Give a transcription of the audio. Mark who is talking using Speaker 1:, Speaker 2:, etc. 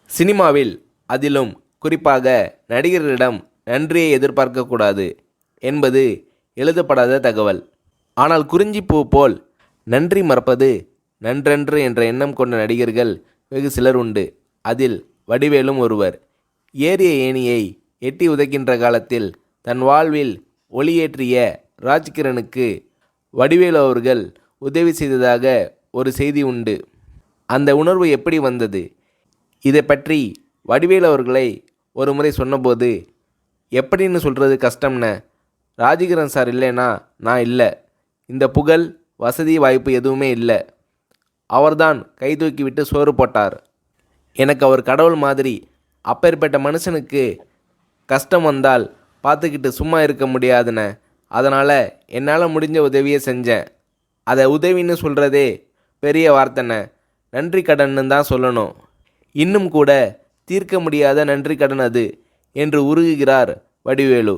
Speaker 1: சினிமாவில், அதிலும் குறிப்பாக நடிகர்களிடம் நன்றியை எதிர்பார்க்கக்கூடாது என்பது எழுதப்படாத தகவல். ஆனால் குறிஞ்சிப்பூ போல் நன்றி மறப்பது நன்றன்று என்ற எண்ணம் கொண்ட நடிகர்கள் வெகு சிலர் உண்டு. அதில் வடிவேலும் ஒருவர். ஏறிய ஏணியை எட்டி உதைக்கின்ற காலத்தில் தன் வாழ்வில் ஒளியேற்றிய ராஜ்கிரனுக்கு வடிவேலு அவர்கள் உதவி செய்ததாக ஒரு செய்தி உண்டு. அந்த உணர்வு எப்படி வந்தது? இதை பற்றி வடிவேலு அவர்களை ஒரு முறை சொன்னபோது, எப்படின்னு சொல்கிறது கஷ்டம்ன, ராஜகிரண் சார் இல்லைனா நான் இல்லை, இந்த புகழ் வசதி வாய்ப்பு எதுவுமே இல்லை, அவர்தான் கை தூக்கி விட்டு சோறு போட்டார், எனக்கு அவர் கடவுள் மாதிரி, அப்பேற்பட்ட மனுஷனுக்கு கஷ்டம் வந்தால் பார்த்துக்கிட்டு சும்மா இருக்க முடியாதுண்ணே, அதனால் என்னால் முடிஞ்ச உதவியை செஞ்சேன், அதை உதவின்னு சொல்கிறதே பெரிய வார்த்தைண்ணே, நன்றி கடன்னு தான் சொல்லணும், இன்னும் கூட தீர்க்க முடியாத நன்றி கடன் அது என்று உருகுகிறார் வடிவேலு.